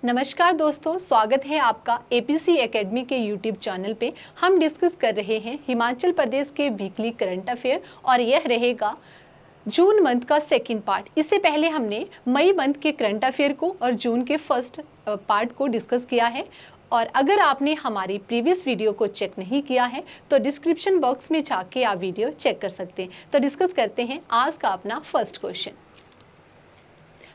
नमस्कार दोस्तों, स्वागत है आपका एपीसी एकेडमी के यूट्यूब चैनल पे। हम डिस्कस कर रहे हैं हिमाचल प्रदेश के वीकली करंट अफेयर और यह रहेगा जून मंथ का सेकंड पार्ट। इससे पहले हमने मई मंथ के करंट अफेयर को और जून के फर्स्ट पार्ट को डिस्कस किया है। और अगर आपने हमारी प्रीवियस वीडियो को चेक नहीं किया है तो डिस्क्रिप्शन बॉक्स में जाके आप वीडियो चेक कर सकते हैं। तो डिस्कस करते हैं आज का अपना फर्स्ट क्वेश्चन।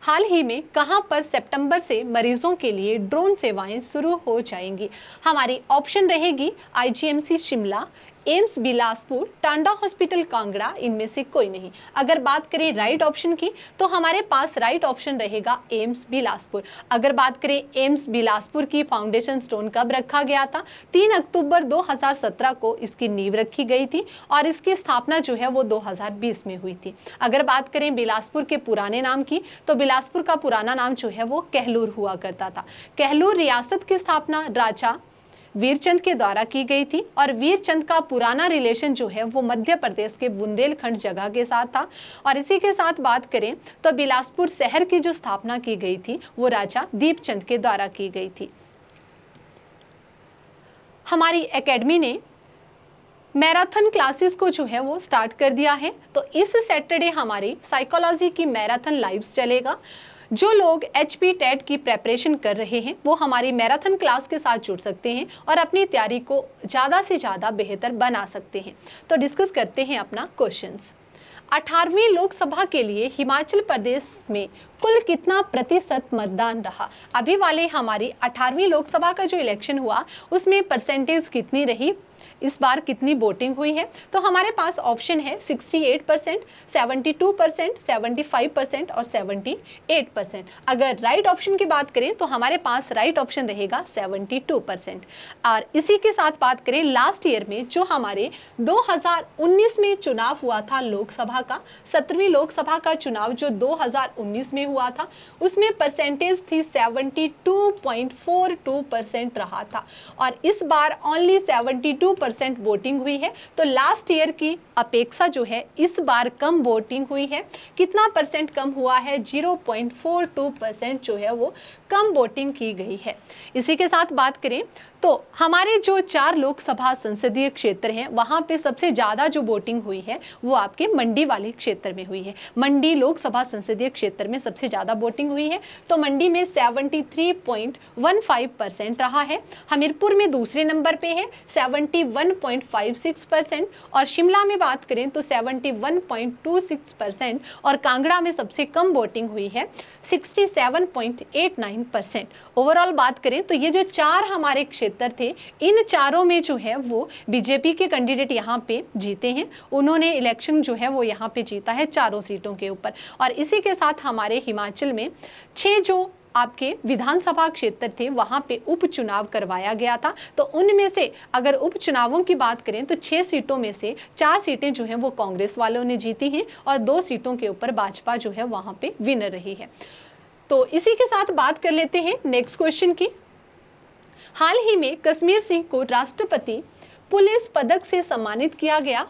हाल ही में कहां पर सितंबर से मरीजों के लिए ड्रोन सेवाएं शुरू हो जाएंगी? हमारी ऑप्शन रहेगी IGMC Shimla, AIIMS Bilaspur, Tanda hospital Kangra, इनमें से कोई नहीं। अगर बात करें राइट ऑप्शन की तो हमारे पास राइट ऑप्शन रहेगा एम्स बिलासपुर। अगर बात करें एम्स बिलासपुर की फाउंडेशन स्टोन कब रखा गया था? 3 अक्टूबर 2017 को इसकी नींव रखी गई थी और इसकी स्थापना जो है वो 2020 में हुई थी। अगर बात करें बिलासपुर के पुराने नाम की तो बिलासपुर का पुराना नाम जो है वो कहलूर हुआ करता था। कहलूर रियासत की स्थापना राजा वीरचंद के द्वारा की गई थी और वीरचंद का पुराना रिलेशन जो है वो मध्य प्रदेश के बुंदेलखंड जगह के साथ था। और इसी के साथ बात करें तो बिलासपुर शहर की जो स्थापना की गई थी वो राजा दीपचंद के द्वारा की गई थी। हमारी एकेडमी ने मैराथन क्लासेस को जो है वो स्टार्ट कर दिया है। तो इस सैटरडे हमारी साइकोलॉजी की मैराथन लाइव चलेगा। जो लोग एचपी टेट की प्रेपरेशन कर रहे हैं वो हमारी मैराथन क्लास के साथ जुड़ सकते हैं और अपनी तैयारी को ज़्यादा से ज़्यादा बेहतर बना सकते हैं। तो डिस्कस करते हैं अपना क्वेश्चंस। 18वीं लोकसभा के लिए हिमाचल प्रदेश में कुल कितना प्रतिशत मतदान रहा? अभी वाले हमारी 18वीं लोकसभा का जो इलेक्शन हुआ उसमें परसेंटेज कितनी रही, इस बार कितनी वोटिंग हुई है? तो हमारे पास ऑप्शन है 68%, 72%, 75% और 78%। अगर राइट ऑप्शन की बात करें तो हमारे पास राइट ऑप्शन रहेगा 72%। और इसी के साथ बात करें लास्ट ईयर में जो हमारे 2019 में चुनाव हुआ था लोकसभा का, 17वीं लोकसभा का चुनाव जो 2019 में हुआ था उसमें परसेंटेज थी 72.42% रहा था और इस बार ओनली 72% वोटिंग हुई है। तो लास्ट ईयर की अपेक्षा जो है इस बार कम वोटिंग हुई है। कितना परसेंट कम हुआ है? 0.42% जो है वो कम वोटिंग की गई है। इसी के साथ बात करें तो हमारे जो 4 लोकसभा संसदीय क्षेत्र हैं वहां पे सबसे ज्यादा जो वोटिंग हुई है वो आपके मंडी वाले क्षेत्र में हुई है। मंडी लोकसभा संसदीय क्षेत्र में सबसे ज्यादा वोटिंग हुई है। तो मंडी में 73.15% रहा है। हमीरपुर में दूसरे नंबर पे है 71.56% और शिमला में बात करें तो 71.26% और कांगड़ा में सबसे कम वोटिंग हुई है 67.89%। ओवरऑल बात करें तो ये जो 4 हमारे क्षेत्र थे इन चारों में जो है वो बीजेपी के कैंडिडेट यहाँ पे जीते हैं। उन्होंने इलेक्शन जो है वो यहाँ पे जीता है चारों सीटों के ऊपर। और इसी के साथ हमारे हिमाचल में 6 जो आपके विधानसभा क्षेत्र थे वहां पे उपचुनाव करवाया गया था। तो उनमें से अगर उपचुनावों की बात करें तो 6 सीटों में से 4 सीटें जो हैं वो कांग्रेस वालों ने जीती हैं और 2 सीटों के ऊपर भाजपा जो है वहां पे विनर रही है। तो इसी के साथ बात कर लेते हैं नेक्स्ट क्वेश्चन की। हाल ही में कश्मीर सिंह को राष्ट्रपति पुलिस पदक से सम्मानित किया गया।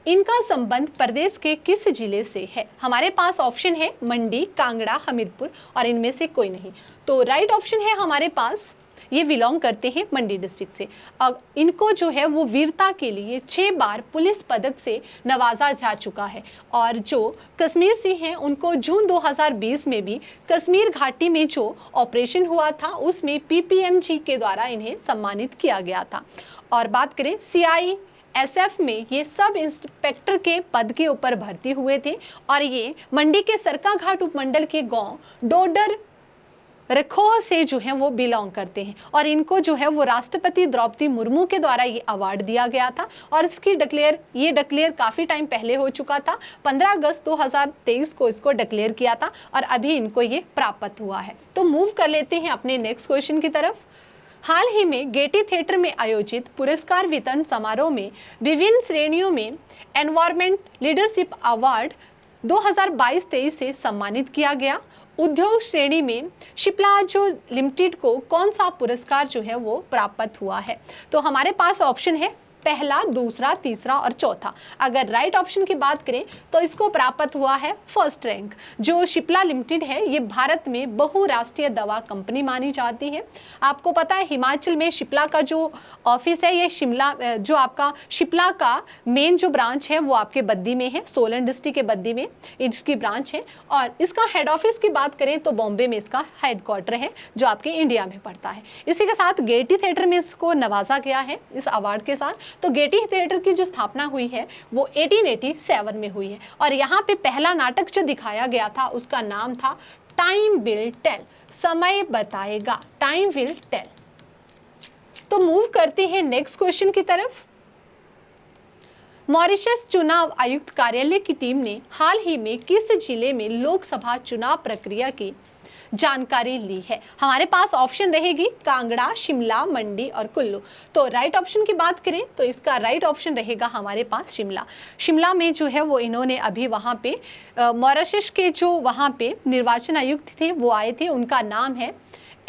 इनका संबंध प्रदेश के किस जिले से है? हमारे पास ऑप्शन है मंडी, कांगड़ा, हमीरपुर और इनमें से कोई नहीं। तो राइट ऑप्शन है हमारे पास, ये बिलोंग करते हैं मंडी डिस्ट्रिक्ट से। अब इनको जो है वो वीरता के लिए 6 बार पुलिस पदक से नवाजा जा चुका है। और जो कश्मीर सिंह हैं उनको जून 2020 में भी कश्मीर घाटी में जो ऑपरेशन हुआ था उसमें पीपीएमजी के द्वारा इन्हें सम्मानित किया गया था। और बात करें CISF में ये सब इंस्पेक्टर के पद के ऊपर भर्ती हुए थे और ये मंडी के सरकाघाट उपमंडल के गांव डोडर रखोह से जो है वो बिलोंग करते हैं। और इनको जो है वो राष्ट्रपति द्रौपदी मुर्मू के द्वारा ये अवार्ड दिया गया था और इसकी डिक्लेयर काफ़ी टाइम पहले हो चुका था। 15 अगस्त 2023 को इसको डिक्लेयर किया था और अभी इनको ये प्राप्त हुआ है। तो मूव कर लेते हैं अपने नेक्स्ट क्वेश्चन की तरफ। हाल ही में गेटी थिएटर में आयोजित पुरस्कार वितरण समारोह में विभिन्न श्रेणियों में एनवायरमेंट लीडरशिप अवार्ड 2022-23 से सम्मानित किया गया। उद्योग श्रेणी में शिप्लाजो लिमिटेड को कौन सा पुरस्कार जो है वो प्राप्त हुआ है? तो हमारे पास ऑप्शन है पहला, दूसरा, तीसरा और चौथा। अगर राइट ऑप्शन की बात करें तो इसको प्राप्त हुआ है फर्स्ट रैंक। जो शिप्ला लिमिटेड है ये भारत में बहुराष्ट्रीय दवा कंपनी मानी जाती है। आपको पता है हिमाचल में शिप्ला का जो ऑफिस है ये शिमला, जो आपका शिप्ला का मेन जो ब्रांच है वो आपके बद्दी में है, सोलन डिस्ट्रिक्ट के बद्दी में इसकी ब्रांच है। और इसका हेड ऑफिस की बात करें तो बॉम्बे में इसका हेडक्वार्टर है जो आपके इंडिया में पड़ता है। इसी के साथ गेटी थिएटर में इसको नवाजा गया है इस अवार्ड के साथ। तो गेटी थिएटर की जो स्थापना हुई है वो 1887 में हुई है और यहाँ पे पहला नाटक जो दिखाया गया था उसका नाम था टाइम विल टेल, समय बताएगा, टाइम विल टेल। तो मूव करते हैं नेक्स्ट क्वेश्चन की तरफ। मॉरिशस चुनाव आयुक्त कार्यालय की टीम ने हाल ही में किस जिले में लोकसभा चुनाव प्रक्रिया की जानकारी ली है? हमारे पास ऑप्शन रहेगी कांगड़ा, शिमला, मंडी और कुल्लू। तो राइट ऑप्शन की बात करें तो इसका राइट ऑप्शन रहेगा हमारे पास शिमला। शिमला में जो है वो इन्होंने अभी वहाँ पे मॉरिशस के जो वहाँ पे निर्वाचन आयुक्त थे वो आए थे, उनका नाम है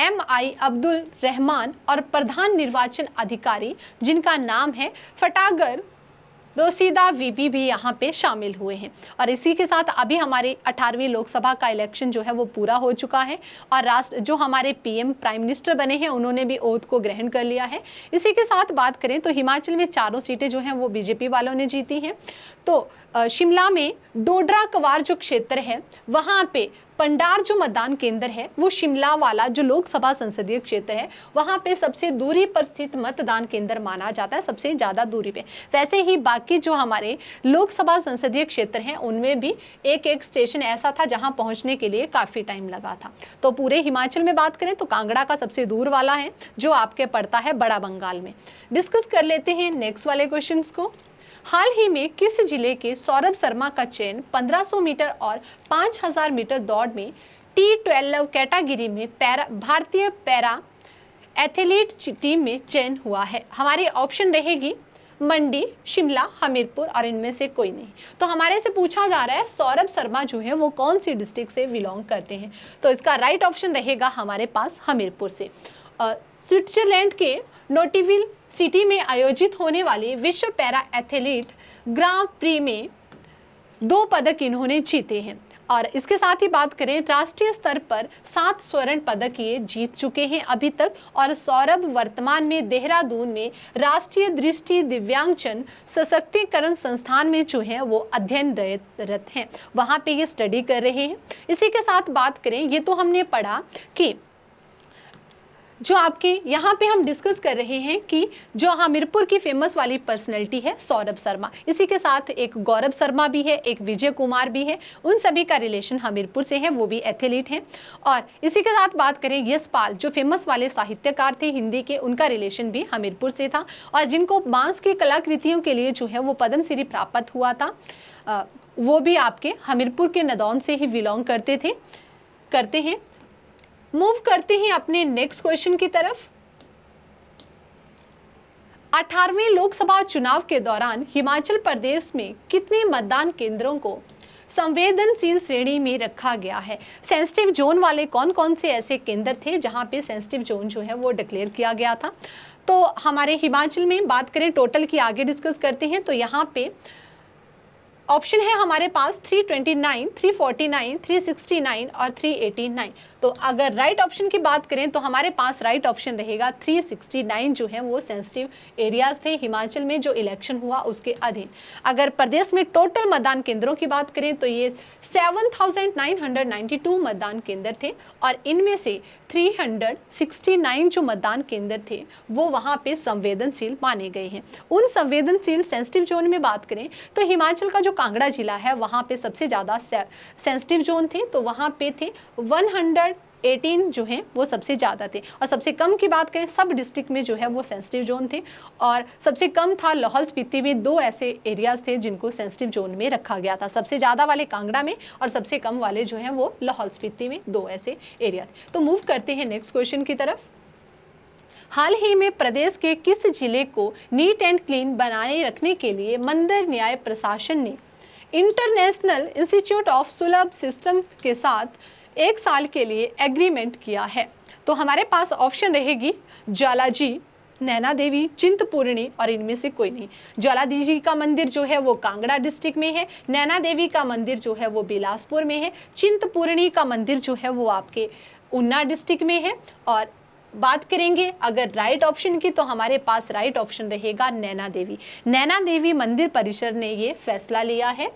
MI अब्दुल रहमान और प्रधान निर्वाचन अधिकारी जिनका नाम है फटागर रोसीदा वीबी भी यहाँ पे शामिल हुए हैं। और इसी के साथ अभी हमारे 18वीं लोकसभा का इलेक्शन जो है वो पूरा हो चुका है और राष्ट्र जो हमारे PM प्राइम मिनिस्टर बने हैं उन्होंने भी ओथ को ग्रहण कर लिया है। इसी के साथ बात करें तो हिमाचल में चारों सीटें जो हैं वो बीजेपी वालों ने जीती हैं। तो शिमला में डोडरा कवार जो क्षेत्र है वहाँ पे पंडार जो मतदान केंद्र है वो शिमला वाला जो लोकसभा संसदीय क्षेत्र है वहाँ पे सबसे दूरी पर स्थित मतदान केंद्र माना जाता है, सबसे ज़्यादा दूरी पे। वैसे ही बाकी जो हमारे लोकसभा संसदीय क्षेत्र हैं उनमें भी एक एक स्टेशन ऐसा था जहाँ पहुँचने के लिए काफ़ी टाइम लगा था। तो पूरे हिमाचल में बात करें तो कांगड़ा का सबसे दूर वाला है जो आपके पड़ता है बड़ा बंगाल में। डिस्कस कर लेते हैं नेक्स्ट वाले क्वेश्चन को। हाल ही में किस जिले के सौरभ शर्मा का चयन 1500 मीटर और 5000 मीटर दौड़ में T12 कैटेगरी में भारतीय पैरा एथलीट टीम में चयन हुआ है? हमारी ऑप्शन रहेगी मंडी, शिमला, हमीरपुर और इनमें से कोई नहीं। तो हमारे से पूछा जा रहा है सौरभ शर्मा जो है वो कौन सी डिस्ट्रिक्ट से बिलोंग करते हैं? तो इसका राइट ऑप्शन रहेगा हमारे पास हमीरपुर से। स्विट्जरलैंड के नोटिविल सिटी में आयोजित होने वाली विश्व पैरा एथलीट ग्रां प्री में 2 पदक इन्होंने जीते हैं। और इसके साथ ही बात करें राष्ट्रीय स्तर पर 7 स्वर्ण पदक ये जीत चुके हैं अभी तक। और सौरभ वर्तमान में देहरादून में राष्ट्रीय दृष्टि दिव्यांगजन सशक्तिकरण संस्थान में जो है वो अध्ययनरत हैं, वहाँ पे ये स्टडी कर रहे हैं। इसी के साथ बात करें ये तो हमने पढ़ा कि जो आपके यहाँ पे हम डिस्कस कर रहे हैं कि जो हमीरपुर की फेमस वाली पर्सनैलिटी है सौरभ शर्मा, इसी के साथ एक गौरव शर्मा भी है, एक विजय कुमार भी है, उन सभी का रिलेशन हमीरपुर से है, वो भी एथलीट हैं। और इसी के साथ बात करें यशपाल जो फेमस वाले साहित्यकार थे हिंदी के, उनका रिलेशन भी हमीरपुर से था और जिनको बांस की कलाकृतियों के लिए जो है वो पद्मश्री प्राप्त हुआ था, वो भी आपके हमीरपुर के नदौन से ही बिलोंग करते हैं। मूव करते हैं अपने नेक्स्ट क्वेश्चन की तरफ। 18वें लोकसभा चुनाव के दौरान हिमाचल प्रदेश में कितने मतदान केंद्रों को संवेदनशील श्रेणी में रखा गया है? सेंसिटिव जोन वाले कौन कौन से ऐसे केंद्र थे जहां पे सेंसिटिव जोन जो है वो डिक्लेयर किया गया था? तो हमारे हिमाचल में बात करें टोटल की आगे डिस्कस करते हैं तो यहाँ पे ऑप्शन है हमारे पास 329, 349, 369 और 389। तो अगर राइट ऑप्शन की बात करें तो हमारे पास राइट ऑप्शन रहेगा 369 जो है वो सेंसिटिव एरियाज थे हिमाचल में जो इलेक्शन हुआ उसके अधीन। अगर प्रदेश में टोटल मतदान केंद्रों की बात करें तो ये 7,992 मतदान केंद्र थे और इनमें से 369 जो मतदान केंद्र थे वो वहाँ पे संवेदनशील माने गए हैं। उन संवेदनशील सेंसिटिव जोन में बात करें तो हिमाचल का जो कांगड़ा जिला है वहाँ पे सबसे ज़्यादा सेंसिटिव जोन थे, तो वहाँ पे थे 118 जो हैं वो सबसे ज़्यादा थे। और सबसे कम की बात करें सब डिस्ट्रिक्ट में जो है वो सेंसिटिव जोन थे और सबसे कम था लाहौल स्पीति में 2 ऐसे एरियाज थे जिनको सेंसिटिव जोन में रखा गया था, सबसे ज़्यादा वाले कांगड़ा में और सबसे कम वाले जो हैं वो लाहौल स्पीति में 2 ऐसे एरिया थे। तो मूव करते हैं नेक्स्ट क्वेश्चन की तरफ। हाल ही में प्रदेश के किस जिले को नीट एंड क्लीन बनाए रखने के लिए मंदिर न्याय प्रशासन ने इंटरनेशनल इंस्टीट्यूट ऑफ सुलभ सिस्टम के साथ 1 साल के लिए एग्रीमेंट किया है? तो हमारे पास ऑप्शन रहेगी ज्वालाजी, नैना देवी, चिंतपूर्णी और इनमें से कोई नहीं। ज्वालाजी जी का मंदिर जो है वो कांगड़ा डिस्ट्रिक्ट में है, नैना देवी का मंदिर जो है वो बिलासपुर में है, चिंतपूर्णी का मंदिर जो है वो आपके ऊना डिस्ट्रिक्ट में है। और बात करेंगे अगर राइट ऑप्शन की, तो हमारे पास राइट ऑप्शन रहेगा नैना देवी। नैना देवी मंदिर परिषद ने ये फैसला लिया है।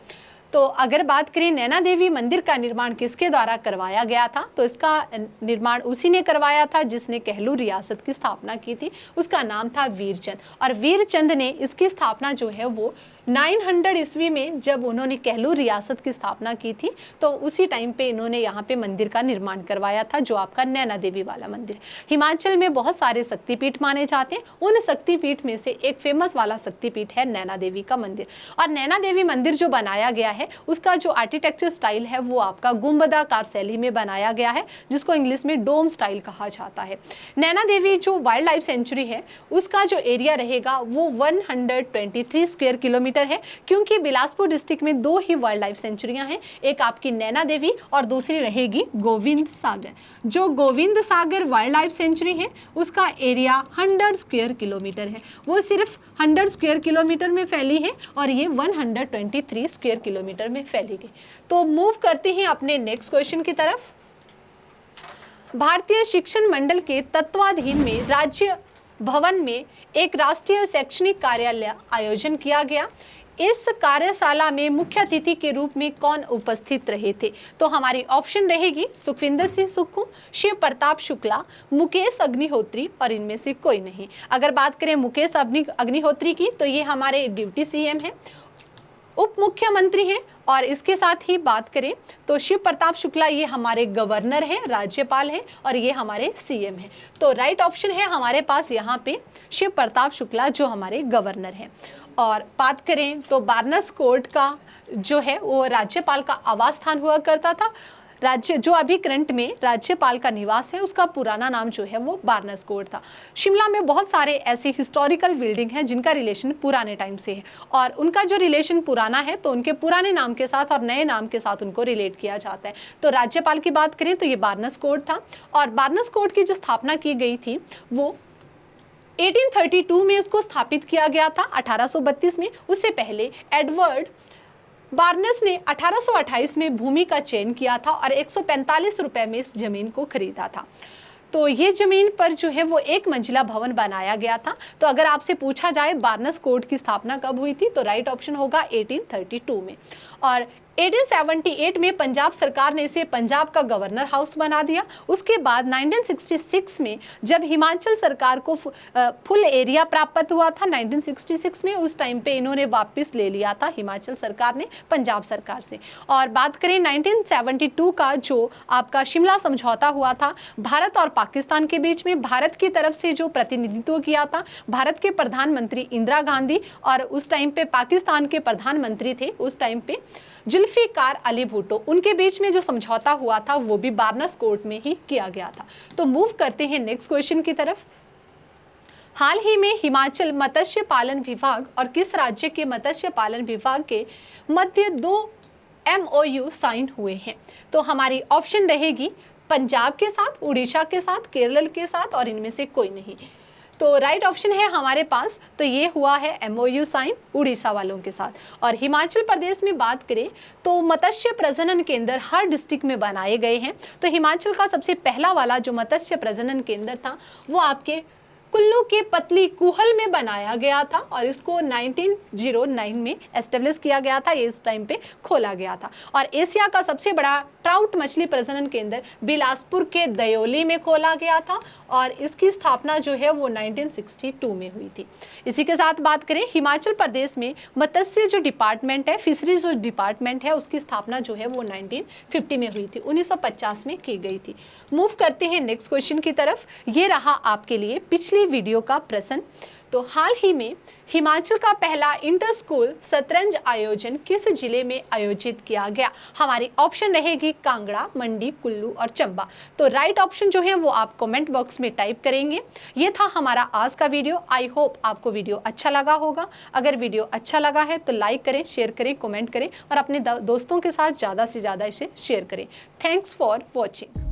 तो अगर बात करें नैना देवी मंदिर का निर्माण किसके द्वारा करवाया गया था, तो इसका निर्माण उसी ने करवाया था जिसने कहलू रियासत की स्थापना की थी, उसका नाम था वीरचंद। और वीरचंद ने इसकी स्थापना जो है वो 900 ईस्वी में जब उन्होंने कहलू रियासत की स्थापना की थी, तो उसी टाइम पे इन्होंने यहाँ पे मंदिर का निर्माण करवाया था, जो आपका नैना देवी वाला मंदिर। हिमाचल में बहुत सारे शक्तिपीठ माने जाते हैं, उन शक्तिपीठ में से एक फेमस वाला शक्तिपीठ है नैना देवी का मंदिर। और नैना देवी मंदिर जो बनाया गया है उसका जो आर्किटेक्चर स्टाइल है वो आपका गुंबदाकार शैली में बनाया गया है, जिसको इंग्लिश में डोम स्टाइल कहा जाता है। नैना देवी जो वाइल्ड लाइफ सेंचुरी है उसका जो एरिया रहेगा वो 123 स्क्वायर किलोमीटर है, क्योंकि बिलासपुर डिस्ट्रिक्ट में 2 ही वाइल्ड लाइफ सेंचुरियां हैं, एक आपकी नैना देवी और दूसरी रहेगी गोविंद सागर। जो गोविंद सागर वाइल्ड लाइफ सेंचुरी है उसका एरिया 100 स्क्वायर किलोमीटर है, वो सिर्फ 100 स्क्वायर किलोमीटर में फैली है और ये 123 स्क्वायर किलोमीटर में फैली गई। तो मूव करते हैं अपने नेक्स्ट क्वेश्चन की तरफ। भारतीय शिक्षण मंडल के तत्वाधीन में राज्य भवन में एक राष्ट्रीय शैक्षणिक कार्यालय आयोजन किया गया। इस कार्यशाला में मुख्य अतिथि के रूप में कौन उपस्थित रहे थे, तो हमारी ऑप्शन रहेगी सुखविंदर सिंह सुक्खू, शिव प्रताप शुक्ला, मुकेश अग्निहोत्री और इनमें से कोई नहीं। अगर बात करें मुकेश अग्निहोत्री की, तो ये हमारे डिप्टी सीएम है, उप मुख्यमंत्री हैं। और इसके साथ ही बात करें तो शिव प्रताप शुक्ला ये हमारे गवर्नर हैं, राज्यपाल हैं और ये हमारे सीएम हैं। तो राइट ऑप्शन है हमारे पास यहाँ पे शिव प्रताप शुक्ला जो हमारे गवर्नर हैं। और बात करें तो बार्नस कोर्ट का जो है वो राज्यपाल का आवास स्थान हुआ करता था। राज्य जो अभी करंट में राज्यपाल का निवास है उसका पुराना नाम जो है वो बार्नस कोर्ट था। शिमला में बहुत सारे ऐसे हिस्टोरिकल बिल्डिंग हैं जिनका रिलेशन पुराने टाइम से है, और उनका जो रिलेशन पुराना है तो उनके पुराने नाम के साथ और नए नाम के साथ उनको रिलेट किया जाता है। तो राज्यपाल की बात करें तो ये बार्नस कोर्ट था, और बार्नस कोर्ट की जो स्थापना की गई थी वो 1832 में इसको स्थापित किया गया था, 1832 में। उससे पहले एडवर्ड बार्नस ने 1828 में भूमि का चयन किया था और 145 रुपए में इस जमीन को खरीदा था। तो ये जमीन पर जो है वो एक मंजिला भवन बनाया गया था। तो अगर आपसे पूछा जाए बार्नस कोर्ट की स्थापना कब हुई थी, तो राइट ऑप्शन होगा 1832 में। और 1878 में पंजाब सरकार ने इसे पंजाब का गवर्नर हाउस बना दिया। उसके बाद 1966 में जब हिमाचल सरकार को फुल एरिया प्राप्त हुआ था 1966 में, उस टाइम पे इन्होंने वापस ले लिया था हिमाचल सरकार ने पंजाब सरकार से। और बात करें 1972 का जो आपका शिमला समझौता हुआ था भारत और पाकिस्तान के बीच में, भारत की तरफ से जो प्रतिनिधित्व किया था भारत के प्रधानमंत्री इंदिरा गांधी, और उस टाइम पे पाकिस्तान के प्रधानमंत्री थे उस टाइम पे जुल्फिकार अली भुट्टो, उनके बीच में जो समझौता हुआ था वो भी बार्नस कोर्ट में ही किया गया था। तो मूव करते हैं नेक्स्ट क्वेश्चन की तरफ। हाल ही में हिमाचल मत्स्य पालन विभाग और किस राज्य के मत्स्य पालन विभाग के मध्य 2 MOU साइन हुए हैं, तो हमारी ऑप्शन रहेगी पंजाब के साथ, उड़ीसा के साथ, केरल के साथ और इनमें से कोई नहीं। तो राइट ऑप्शन है हमारे पास, तो ये हुआ है MOU साइन उड़ीसा वालों के साथ। और हिमाचल प्रदेश में बात करें तो मत्स्य प्रजनन केंद्र हर डिस्ट्रिक्ट में बनाए गए हैं। तो हिमाचल का सबसे पहला वाला जो मत्स्य प्रजनन केंद्र था वो आपके कुल्लू के पतली कुहल में बनाया गया था और इसको 1909 में एस्टेब्लिश किया गया था, ये इस टाइम पे खोला गया था। और एशिया का सबसे बड़ा ट्राउट मछली प्रजनन केंद्र बिलासपुर के दयोली में खोला गया था और इसकी स्थापना जो है वो 1962 में हुई थी। इसी के साथ बात करें हिमाचल प्रदेश में मत्स्य जो डिपार्टमेंट है, फिशरीज जो डिपार्टमेंट है, उसकी स्थापना जो है वो 1950 में हुई थी, 1950 में की गई थी। मूव करते हैं नेक्स्ट क्वेश्चन की तरफ। ये रहा आपके लिए पिछली वीडियो का प्रश्न। तो हाल ही में हिमाचल का पहला इंटर स्कूल शतरंज आयोजन किस जिले में आयोजित किया गया? हमारी ऑप्शन रहेगी कांगड़ा, मंडी, कुल्लू और चंबा। तो राइट ऑप्शन जो है वो आप कमेंट बॉक्स में टाइप करेंगे। ये था हमारा आज का वीडियो। आई होप आपको वीडियो अच्छा लगा होगा। अगर वीडियो अच्छा लगा है तो लाइक करें, शेयर करें, कमेंट करें और अपने दोस्तों के साथ ज़्यादा से ज़्यादा इसे शेयर करें। Thanks for watching.